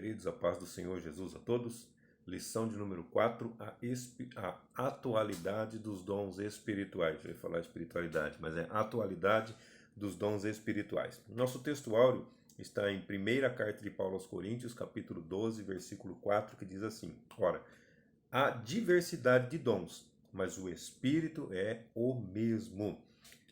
queridos, a paz do Senhor Jesus a todos. Lição de número 4, a atualidade dos dons espirituais. Eu ia falar espiritualidade, mas é atualidade dos dons espirituais. Nosso texto áureo está em 1ª carta de Paulo aos Coríntios, capítulo 12, versículo 4, que diz assim: Ora, há diversidade de dons, mas o Espírito é o mesmo.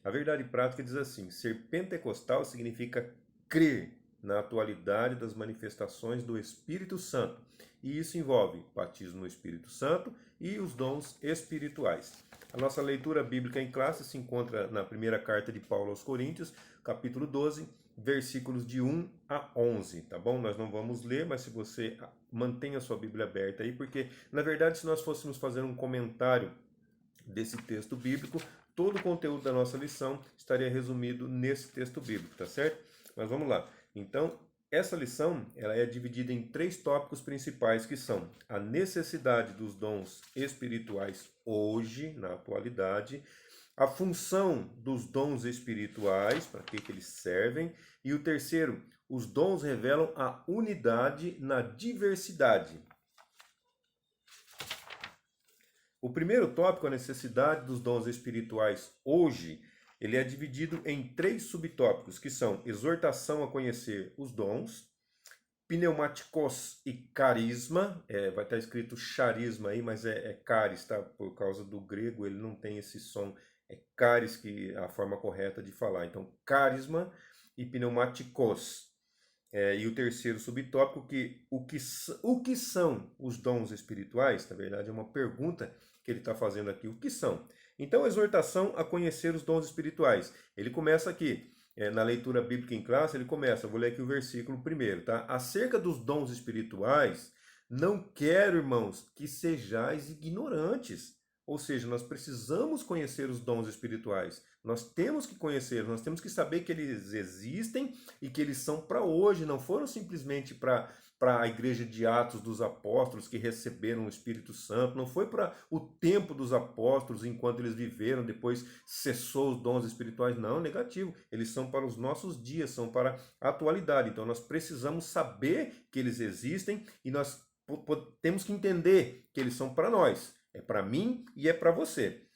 A verdade prática diz assim: ser pentecostal significa crer na atualidade das manifestações do Espírito Santo. E isso envolve batismo no Espírito Santo e os dons espirituais. A nossa leitura bíblica em classe se encontra na 1ª carta de Paulo aos Coríntios, capítulo 12, versículos de 1 a 11, tá bom? Nós não vamos ler, mas se você mantenha a sua Bíblia aberta aí, porque, na verdade, se nós fôssemos fazer um comentário desse texto bíblico, todo o conteúdo da nossa lição estaria resumido nesse texto bíblico, tá certo? Mas vamos lá. Então, essa lição ela é dividida em 3 tópicos principais, que são a necessidade dos dons espirituais hoje, na atualidade, a função dos dons espirituais, para que eles servem, e o terceiro, os dons revelam a unidade na diversidade. O primeiro tópico, a necessidade dos dons espirituais hoje, ele é dividido em 3 subtópicos, que são exortação a conhecer os dons, pneumatikos e carisma, vai estar escrito charisma aí, mas é caris, tá? Por causa do grego ele não tem esse som, é caris que é a forma correta de falar. Então, carisma e pneumatikos. E o terceiro subtópico, o que são os dons espirituais? Na verdade é uma pergunta que ele está fazendo aqui, o que são? Então, exortação a conhecer os dons espirituais. Ele começa aqui, na leitura bíblica em classe, ele começa, vou ler aqui o versículo primeiro, tá? Acerca dos dons espirituais, não quero, irmãos, que sejais ignorantes. Ou seja, nós precisamos conhecer os dons espirituais. Nós temos que conhecer, nós temos que saber que eles existem e que eles são para hoje, não foram simplesmente para a igreja de Atos dos Apóstolos que receberam o Espírito Santo, não foi para o tempo dos apóstolos enquanto eles viveram, depois cessou os dons espirituais, não, negativo. Eles são para os nossos dias, são para a atualidade. Então nós precisamos saber que eles existem e nós temos que entender que eles são para nós. É para mim e é para você.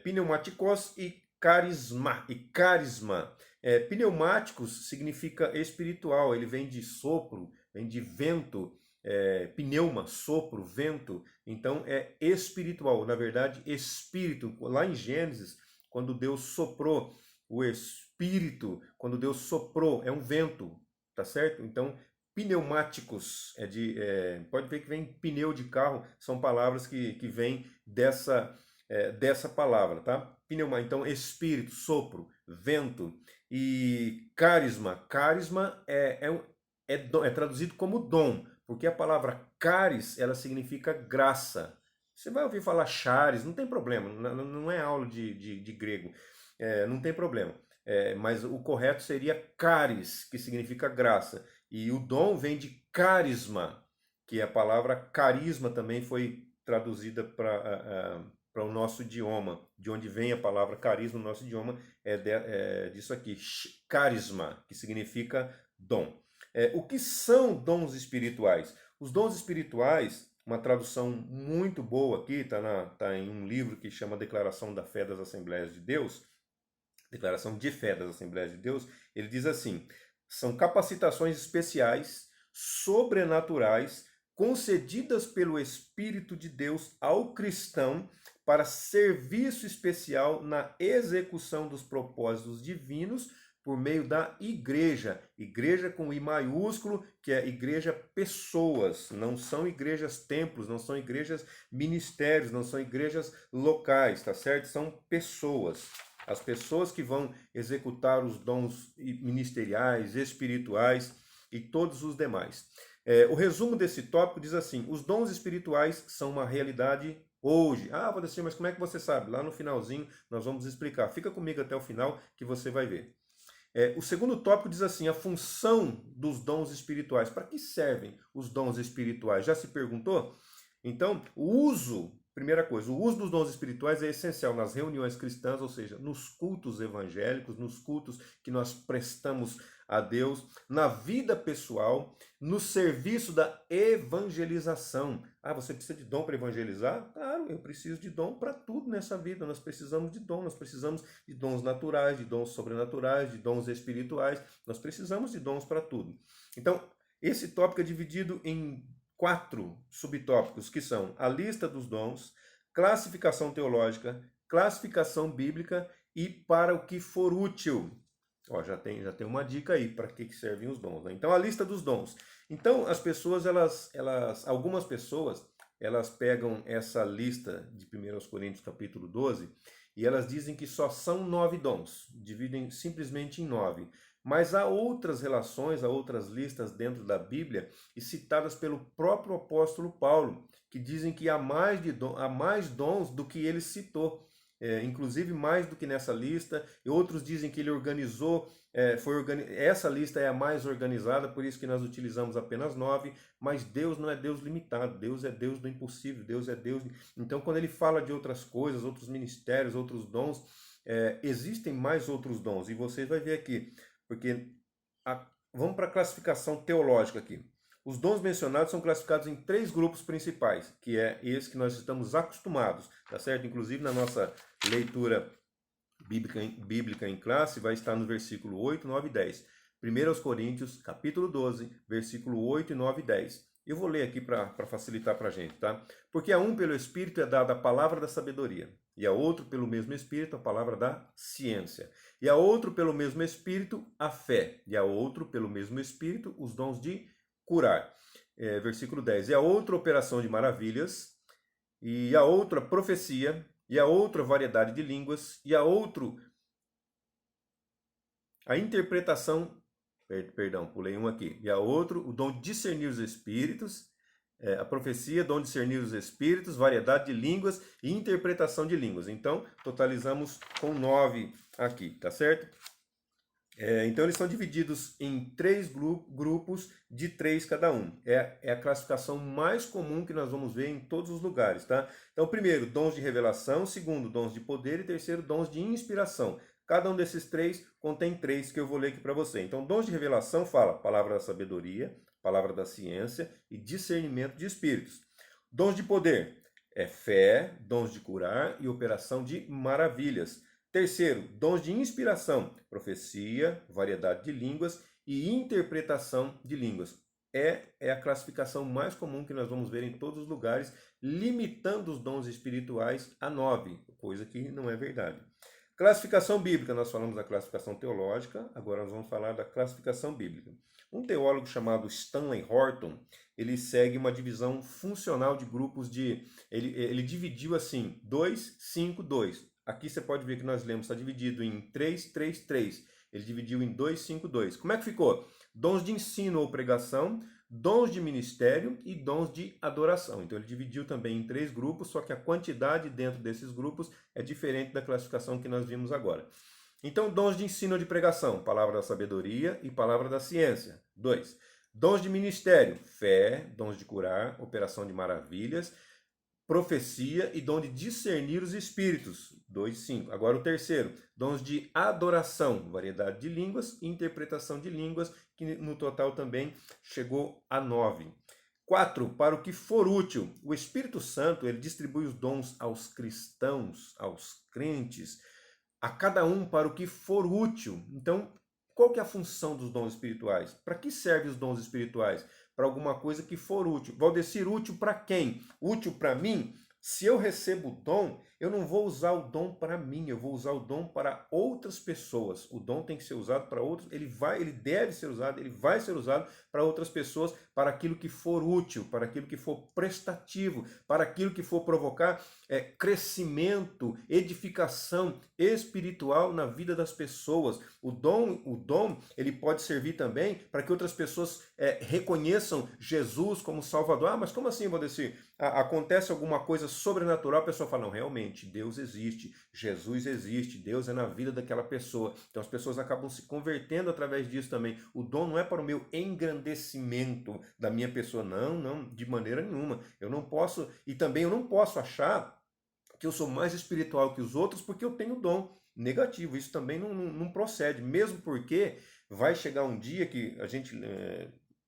Pneumáticos e carisma. Pneumáticos significa espiritual, ele vem de sopro, vem de vento, pneuma, sopro, vento. Então é espiritual, na verdade, espírito. Lá em Gênesis, quando Deus soprou o espírito, quando Deus soprou, é um vento, tá certo? Então, pneumáticos, pode ver que vem pneu de carro, são palavras que vêm dessa palavra, tá? Pneuma, então espírito, sopro, vento. E carisma é traduzido como dom, porque a palavra caris, ela significa graça. Você vai ouvir falar charis, não tem problema, não é aula de grego, não tem problema. Mas o correto seria caris, que significa graça. E o dom vem de carisma, que a palavra carisma também foi traduzida para o nosso idioma. De onde vem a palavra carisma no nosso idioma é disso aqui, carisma, que significa dom. O que são dons espirituais? Os dons espirituais, uma tradução muito boa aqui, está em um livro que chama Declaração da Fé das Assembleias de Deus, Declaração de Fé das Assembleias de Deus, ele diz assim: são capacitações especiais, sobrenaturais, concedidas pelo Espírito de Deus ao cristão para serviço especial na execução dos propósitos divinos por meio da igreja. Igreja com I maiúsculo, que é igreja pessoas, não são igrejas templos, não são igrejas ministérios, não são igrejas locais, tá certo? São pessoas. As pessoas que vão executar os dons ministeriais, espirituais e todos os demais. O resumo desse tópico diz assim: os dons espirituais são uma realidade hoje. Valdecir, mas como é que você sabe? Lá no finalzinho nós vamos explicar. Fica comigo até o final que você vai ver. O segundo tópico diz assim: a função dos dons espirituais. Para que servem os dons espirituais? Já se perguntou? Então, o uso primeira coisa, o uso dos dons espirituais é essencial nas reuniões cristãs, ou seja, nos cultos evangélicos, nos cultos que nós prestamos a Deus, na vida pessoal, no serviço da evangelização. Ah, você precisa de dom para evangelizar? Claro, eu preciso de dom para tudo nessa vida. Nós precisamos de dom, nós precisamos de dons naturais, de dons sobrenaturais, de dons espirituais. Nós precisamos de dons para tudo. Então, esse tópico é dividido em 4 subtópicos, que são a lista dos dons, classificação teológica, classificação bíblica e para o que for útil. Ó, já tem uma dica aí para que servem os dons, né? Então, a lista dos dons. Então, as pessoas, algumas pessoas, elas pegam essa lista de 1 Coríntios capítulo 12 e elas dizem que só são 9 dons, dividem simplesmente em 9. Mas há outras relações, há outras listas dentro da Bíblia, e citadas pelo próprio apóstolo Paulo, que dizem que há mais dons do que ele citou. Inclusive mais do que nessa lista, e outros dizem que ele organizou, essa lista é a mais organizada, por isso que nós utilizamos apenas 9, mas Deus não é Deus limitado, Deus é Deus do impossível, Deus é Deus... Então, quando ele fala de outras coisas, outros ministérios, outros dons, existem mais outros dons, e você vai ver aqui, porque vamos para a classificação teológica aqui. Os dons mencionados são classificados em 3 grupos principais, que é esse que nós estamos acostumados, tá certo? Inclusive na nossa leitura bíblica em classe, vai estar no versículo 8, 9 e 10. 1 Coríntios, capítulo 12, versículo 8, 9 e 10. Eu vou ler aqui para facilitar para a gente, tá? Porque a um pelo Espírito é dada a palavra da sabedoria, e a outro pelo mesmo Espírito a palavra da ciência, e a outro pelo mesmo Espírito a fé, e a outro pelo mesmo Espírito os dons de curar. Versículo 10. E a outra operação de maravilhas, e a outra profecia, e a outra variedade de línguas, e a outro a interpretação, perdão, pulei um aqui, e a outro o dom de discernir os espíritos, a profecia, dom de discernir os espíritos, variedade de línguas e interpretação de línguas. Então, totalizamos com 9 aqui, tá certo? Então, eles são divididos em 3 grupos de 3 cada um. É a classificação mais comum que nós vamos ver em todos os lugares, tá? Então, primeiro, dons de revelação. Segundo, dons de poder. E terceiro, dons de inspiração. Cada um desses 3 contém 3 que eu vou ler aqui para você. Então, dons de revelação fala palavra da sabedoria, palavra da ciência e discernimento de espíritos. Dons de poder é fé, dons de curar e operação de maravilhas. Terceiro, dons de inspiração, profecia, variedade de línguas e interpretação de línguas. É a classificação mais comum que nós vamos ver em todos os lugares, limitando os dons espirituais a 9, coisa que não é verdade. Classificação bíblica, nós falamos da classificação teológica, agora nós vamos falar da classificação bíblica. Um teólogo chamado Stanley Horton, ele segue uma divisão funcional de grupos ele dividiu assim, 2, 5, 2. Aqui você pode ver que nós lemos, está dividido em 3, 3, 3. Ele dividiu em 2, 5, 2. Como é que ficou? Dons de ensino ou pregação, dons de ministério e dons de adoração. Então ele dividiu também em 3 grupos, só que a quantidade dentro desses grupos é diferente da classificação que nós vimos agora. Então, dons de ensino ou de pregação, palavra da sabedoria e palavra da ciência. 2. Dons de ministério, fé, dons de curar, operação de maravilhas, profecia e dom de discernir os espíritos, 2, 5. Agora o terceiro, dons de adoração, variedade de línguas e interpretação de línguas, que no total também chegou a 9. 4, para o que for útil. O Espírito Santo, ele distribui os dons aos cristãos, aos crentes, a cada um para o que for útil. Então, qual que é a função dos dons espirituais? Para que servem os dons espirituais? Para alguma coisa que for útil. Valdecir, útil para quem? Útil para mim? Se eu recebo o dom, eu não vou usar o dom para mim, eu vou usar o dom para outras pessoas. O dom tem que ser usado para outros, ele deve ser usado, ele vai ser usado para outras pessoas, para aquilo que for útil, para aquilo que for prestativo, para aquilo que for provocar crescimento, edificação espiritual na vida das pessoas. O dom, ele pode servir também para que outras pessoas reconheçam Jesus como Salvador. Ah, mas como assim, Valdecir? Acontece alguma coisa sobrenatural, a pessoa fala, não, realmente, Deus existe, Jesus existe, Deus é na vida daquela pessoa. Então as pessoas acabam se convertendo através disso também. O dom não é para o meu engrandecimento da minha pessoa, não, não, de maneira nenhuma. Eu não posso, e também eu não posso achar que eu sou mais espiritual que os outros porque eu tenho dom negativo. Isso também não procede, mesmo porque vai chegar um dia que a gente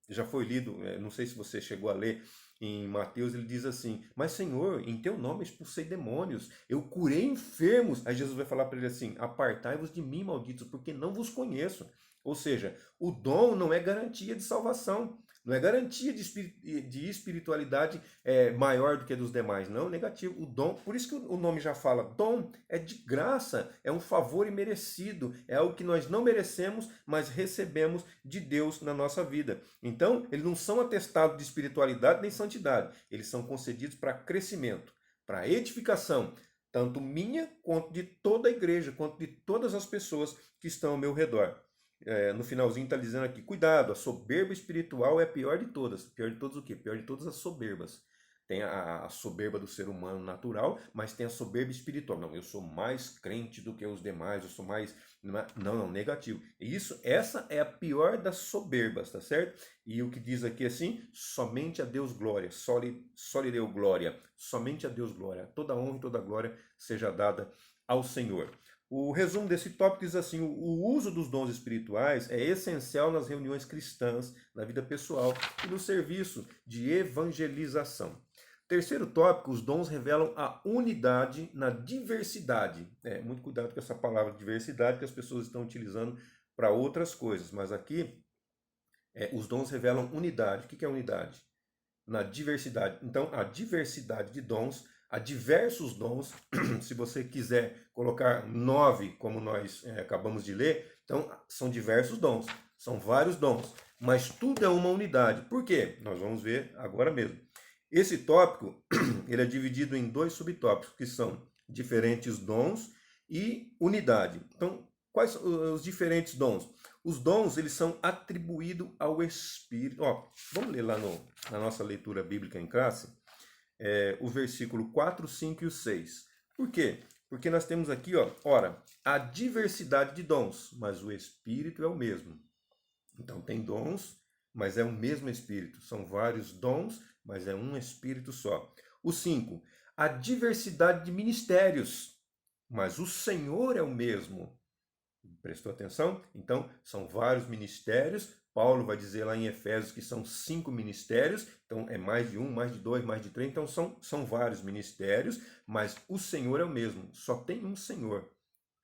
já foi lido, não sei se você chegou a ler em Mateus, ele diz assim, mas Senhor, em teu nome eu expulsei demônios, eu curei enfermos. Aí Jesus vai falar para ele assim, apartai-vos de mim, malditos, porque não vos conheço. Ou seja, o dom não é garantia de salvação, não é garantia de espiritualidade maior do que a dos demais, não, negativo. O dom, por isso que o nome já fala, dom é de graça, é um favor imerecido, é algo que nós não merecemos, mas recebemos de Deus na nossa vida. Então, eles não são atestados de espiritualidade nem santidade, eles são concedidos para crescimento, para edificação, tanto minha quanto de toda a igreja, quanto de todas as pessoas que estão ao meu redor. No finalzinho está dizendo aqui, cuidado, a soberba espiritual é a pior de todas. Pior de todas o quê? Pior de todas as soberbas. Tem a soberba do ser humano natural, mas tem a soberba espiritual. Não, eu sou mais crente do que os demais, eu sou mais... Não, negativo. Essa é a pior das soberbas, tá certo? E o que diz aqui assim, somente a Deus glória, só lhe deu glória, somente a Deus glória, toda honra e toda glória seja dada ao Senhor. O resumo desse tópico diz assim, o uso dos dons espirituais é essencial nas reuniões cristãs, na vida pessoal e no serviço de evangelização. Terceiro tópico, os dons revelam a unidade na diversidade. Muito cuidado com essa palavra diversidade que as pessoas estão utilizando para outras coisas, mas aqui os dons revelam unidade. O que é unidade? Na diversidade. Então, a diversidade de dons, há diversos dons, se você quiser colocar 9, como nós acabamos de ler, então são diversos dons, são vários dons, mas tudo é uma unidade. Por quê? Nós vamos ver agora mesmo. Esse tópico ele é dividido em 2 subtópicos, que são diferentes dons e unidade. Então, quais são os diferentes dons? Os dons, eles são atribuídos ao Espírito. Vamos ler lá na nossa leitura bíblica em classe, o versículo 4, 5 e o 6. Por quê? Porque nós temos aqui, ora, a diversidade de dons, mas o Espírito é o mesmo. Então, tem dons, mas é o mesmo Espírito. São vários dons, mas é um Espírito só. O 5, a diversidade de ministérios, mas o Senhor é o mesmo. Prestou atenção? Então, são vários ministérios. Paulo vai dizer lá em Efésios que são 5 ministérios. Então, é mais de um, mais de 2, mais de 3. Então, são vários ministérios, mas o Senhor é o mesmo. Só tem um Senhor.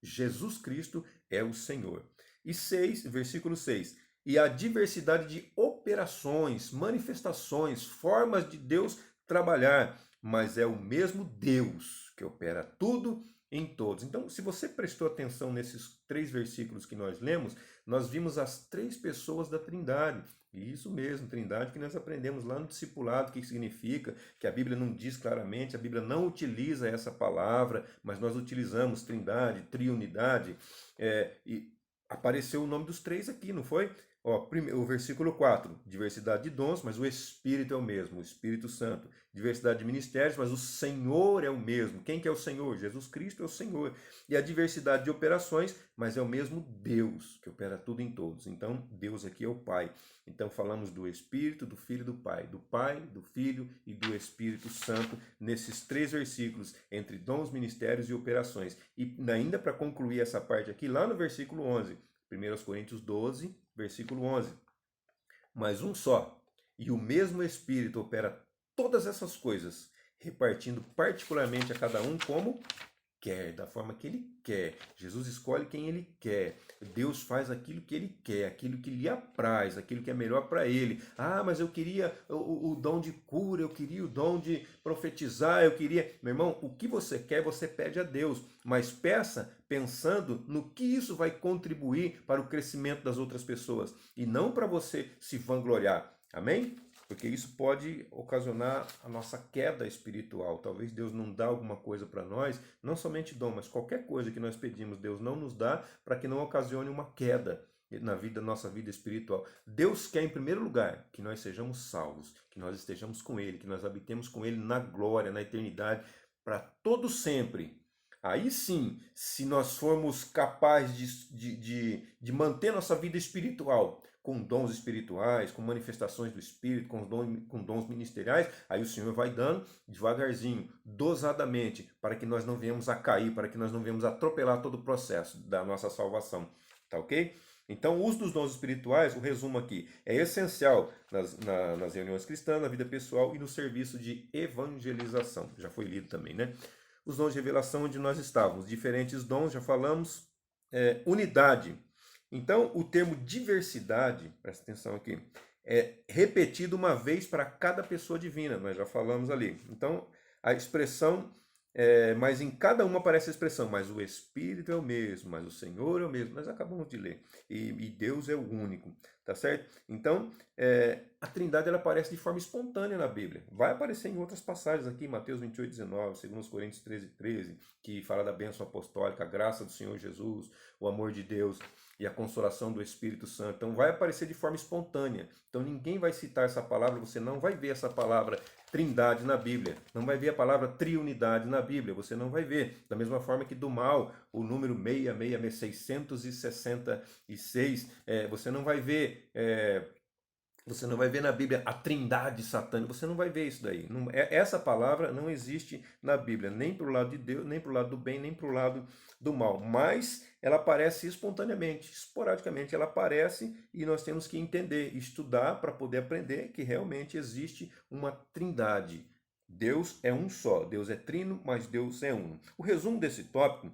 Jesus Cristo é o Senhor. E 6, versículo 6. E a diversidade de operações, manifestações, formas de Deus trabalhar, mas é o mesmo Deus que opera tudo em todos. Então, se você prestou atenção nesses 3 versículos que nós lemos, nós vimos as 3 pessoas da Trindade. E isso mesmo, Trindade, que nós aprendemos lá no discipulado, o que significa, que a Bíblia não diz claramente, a Bíblia não utiliza essa palavra, mas nós utilizamos Trindade, triunidade, e apareceu o nome dos 3 aqui, não foi? O versículo 4, diversidade de dons, mas o Espírito é o mesmo, o Espírito Santo. Diversidade de ministérios, mas o Senhor é o mesmo. Quem que é o Senhor? Jesus Cristo é o Senhor. E a diversidade de operações, mas é o mesmo Deus, que opera tudo em todos. Então, Deus aqui é o Pai. Então, falamos do Espírito, do Filho e do Pai. Do Pai, do Filho e do Espírito Santo, nesses 3 versículos, entre dons, ministérios e operações. E ainda para concluir essa parte aqui, lá no versículo 11, 1 Coríntios 12, versículo 11. Mas um só, e o mesmo Espírito opera todas essas coisas, repartindo particularmente a cada um como quer, da forma que ele quer. Jesus escolhe quem ele quer. Deus faz aquilo que ele quer, aquilo que lhe apraz, aquilo que é melhor para ele. Mas eu queria o dom de cura, eu queria o dom de profetizar, eu queria... Meu irmão, o que você quer, você pede a Deus. Mas peça pensando no que isso vai contribuir para o crescimento das outras pessoas. E não para você se vangloriar. Amém? Porque isso pode ocasionar a nossa queda espiritual. Talvez Deus não dá alguma coisa para nós, não somente dom, mas qualquer coisa que nós pedimos, Deus não nos dá para que não ocasione uma queda. na vida, nossa vida espiritual. Deus quer, em primeiro lugar, que nós sejamos salvos, que nós estejamos com Ele, que nós habitemos com Ele na glória, na eternidade, para todo sempre. Aí sim, se nós formos capazes de manter nossa vida espiritual com dons espirituais, com manifestações do Espírito, com dons ministeriais, aí o Senhor vai dando devagarzinho, dosadamente, para que nós não venhamos a cair, para que nós não venhamos a atropelar todo o processo da nossa salvação. Tá ok? Então, o uso dos dons espirituais, o resumo aqui, é essencial nas reuniões cristãs, na vida pessoal e no serviço de evangelização. Já foi lido também, né? Os dons de revelação onde nós estávamos. Diferentes dons, já falamos. Unidade. Então, o termo diversidade, presta atenção aqui, é repetido uma vez para cada pessoa divina, nós já falamos ali. Então, a expressão, mas em cada uma aparece a expressão, mas o Espírito é o mesmo, mas o Senhor é o mesmo. Nós acabamos de ler. E Deus é o único, tá certo? Então, a Trindade ela aparece de forma espontânea na Bíblia. Vai aparecer em outras passagens aqui, Mateus 28, 19, 2 Coríntios 13, 13, que fala da bênção apostólica, a graça do Senhor Jesus, o amor de Deus e a consolação do Espírito Santo. Então vai aparecer de forma espontânea. Então ninguém vai citar essa palavra, você não vai ver essa palavra trindade na Bíblia, não vai ver a palavra triunidade na Bíblia, você não vai ver. Da mesma forma que do mal, o número 666, você não vai ver... Você não vai ver na Bíblia a trindade satânica, você não vai ver isso daí. Essa palavra não existe na Bíblia, nem para o lado de Deus, nem para o lado do bem, nem para o lado do mal. Mas ela aparece espontaneamente, esporadicamente ela aparece e nós temos que entender, estudar para poder aprender que realmente existe uma trindade. Deus é um só, Deus é trino, mas Deus é um. O resumo desse tópico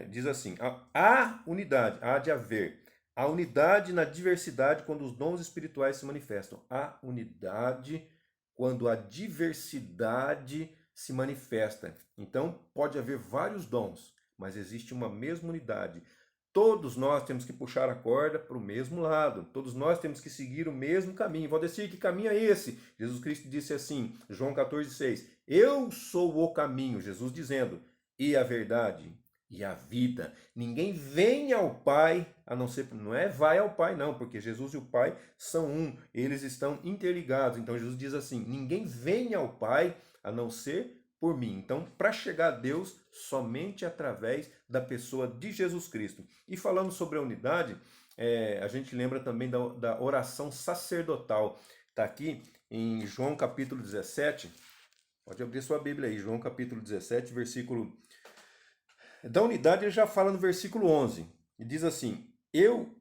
diz assim, há unidade, há de haver. A unidade na diversidade quando os dons espirituais se manifestam. A unidade quando a diversidade se manifesta. Então, pode haver vários dons, mas existe uma mesma unidade. Todos nós temos que puxar a corda para o mesmo lado. Todos nós temos que seguir o mesmo caminho. Valdecir, que caminho é esse? Jesus Cristo disse assim, João 14,6. Eu sou o caminho, Jesus dizendo, e a verdade e a vida. Ninguém vem ao Pai, a não ser, não é vai ao Pai não, porque Jesus e o Pai são um, eles estão interligados. Então Jesus diz assim, ninguém vem ao Pai a não ser por mim. Então, para chegar a Deus, somente através da pessoa de Jesus Cristo. E falando sobre a unidade, a gente lembra também da oração sacerdotal. Está aqui em João capítulo 17, pode abrir sua Bíblia aí, João capítulo 17, versículo... Da unidade ele já fala no versículo 11. E diz assim, eu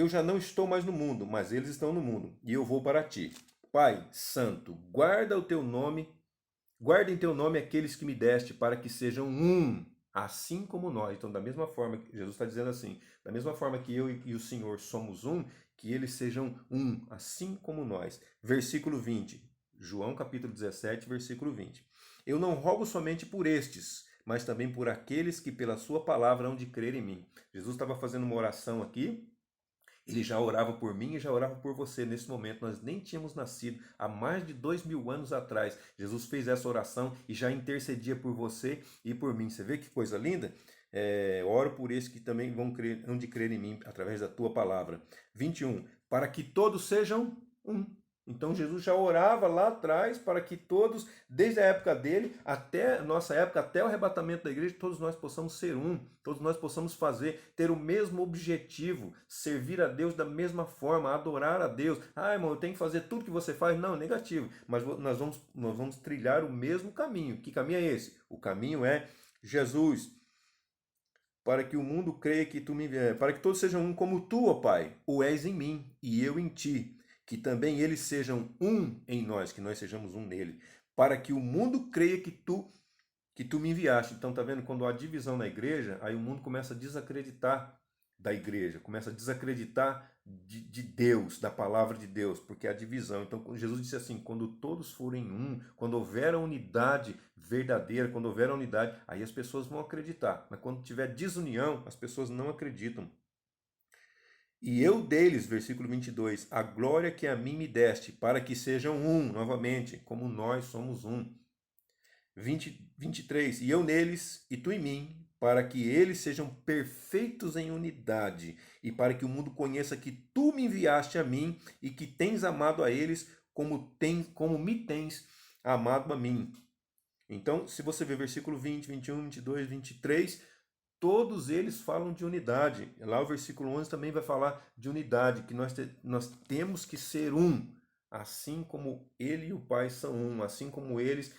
já não estou mais no mundo, mas eles estão no mundo, e eu vou para ti. Pai santo, guarda em teu nome aqueles que me deste, para que sejam um, assim como nós. Então, da mesma forma, Jesus está dizendo assim, da mesma forma que eu e o Senhor somos um, que eles sejam um, assim como nós. Versículo 20, João capítulo 17, versículo 20. Eu não rogo somente por estes, mas também por aqueles que pela sua palavra hão de crer em mim. Jesus estava fazendo uma oração aqui, ele já orava por mim e já orava por você nesse momento. Nós nem tínhamos nascido há mais de 2000 anos atrás. Jesus fez essa oração e já intercedia por você e por mim. Você vê que coisa linda? Oro por esses que também hão de crer em mim através da tua palavra. 21. Para que todos sejam um. Então Jesus já orava lá atrás para que todos, desde a época dele até a nossa época, até o arrebatamento da igreja, todos nós possamos ser um, todos nós possamos ter o mesmo objetivo, servir a Deus da mesma forma, adorar a Deus. Ah, irmão, eu tenho que fazer tudo que você faz? Não, negativo. Mas nós vamos trilhar o mesmo caminho. Que caminho é esse? O caminho é Jesus. Para que o mundo creia que tu me enviaste, para que todos sejam um como tu, ó Pai, o és em mim e eu em ti, que também eles sejam um em nós, que nós sejamos um nele, para que o mundo creia que tu me enviaste. Então, tá vendo? Quando há divisão na igreja, aí o mundo começa a desacreditar da igreja, começa a desacreditar de Deus, da palavra de Deus, porque há divisão. Então, Jesus disse assim, quando todos forem um, quando houver a unidade verdadeira, quando houver a unidade, aí as pessoas vão acreditar. Mas quando tiver desunião, as pessoas não acreditam. E eu deles, versículo 22, a glória que a mim me deste, para que sejam um, novamente, como nós somos um. 23, e eu neles, e tu em mim, para que eles sejam perfeitos em unidade, e para que o mundo conheça que tu me enviaste a mim e que tens amado a eles como me tens amado a mim. Então, se você ver versículo 20, 21, 22, 23, todos eles falam de unidade. Lá o versículo 11 também vai falar de unidade, que nós temos que ser um, assim como ele e o Pai são um, assim como eles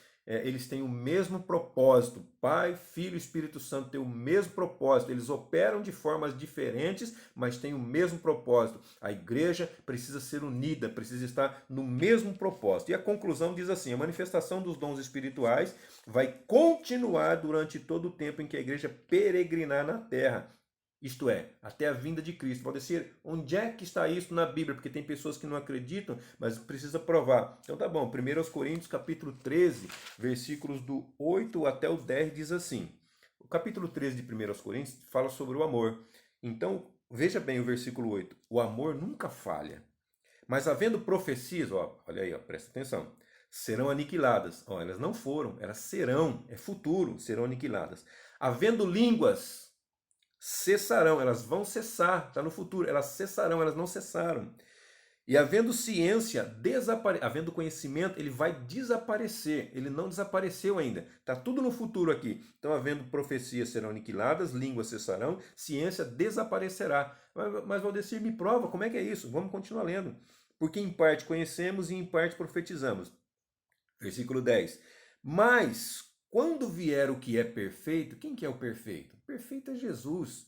têm o mesmo propósito. Pai, Filho e Espírito Santo têm o mesmo propósito. Eles operam de formas diferentes, mas têm o mesmo propósito. A igreja precisa ser unida, precisa estar no mesmo propósito. E a conclusão diz assim: a manifestação dos dons espirituais vai continuar durante todo o tempo em que a igreja peregrinar na terra. Isto é, até a vinda de Cristo. Valdecir, onde é que está isso na Bíblia? Porque tem pessoas que não acreditam, mas precisa provar. Então tá bom, 1 Coríntios capítulo 13, versículos do 8 até o 10 diz assim. O capítulo 13 de 1 Coríntios fala sobre o amor. Então, veja bem o versículo 8. O amor nunca falha. Mas havendo profecias, olha aí, presta atenção, serão aniquiladas. Elas não foram, elas serão, é futuro, serão aniquiladas. Havendo línguas, cessarão, elas vão cessar, está no futuro, elas cessarão, elas não cessaram. E havendo ciência, havendo conhecimento, ele vai desaparecer, ele não desapareceu ainda, está tudo no futuro aqui. Então, havendo profecias serão aniquiladas, línguas cessarão, ciência desaparecerá. Mas Valdecir, me prova, como é que é isso? Vamos continuar lendo. Porque em parte conhecemos e em parte profetizamos. Versículo 10. Mas quando vier o que é perfeito, quem que é o perfeito? O perfeito é Jesus.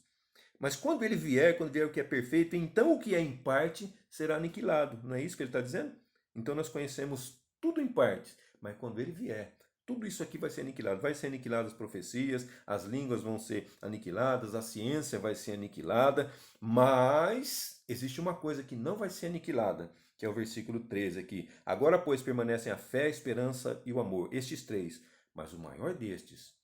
Mas quando ele vier, quando vier o que é perfeito, então o que é em parte será aniquilado. Não é isso que ele está dizendo? Então nós conhecemos tudo em partes, mas quando ele vier, tudo isso aqui vai ser aniquilado. Vai ser aniquiladas as profecias, as línguas vão ser aniquiladas, a ciência vai ser aniquilada, mas existe uma coisa que não vai ser aniquilada, que é o versículo 13 aqui. Agora, pois, permanecem a fé, a esperança e o amor, estes três, mas o maior destes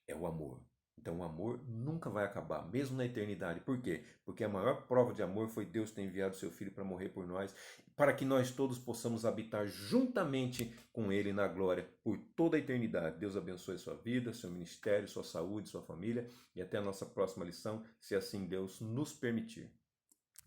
é o amor. Então o amor nunca vai acabar, mesmo na eternidade. Por quê? Porque a maior prova de amor foi Deus ter enviado seu Filho para morrer por nós, para que nós todos possamos habitar juntamente com Ele na glória por toda a eternidade. Deus abençoe sua vida, seu ministério, sua saúde, sua família e até a nossa próxima lição, se assim Deus nos permitir.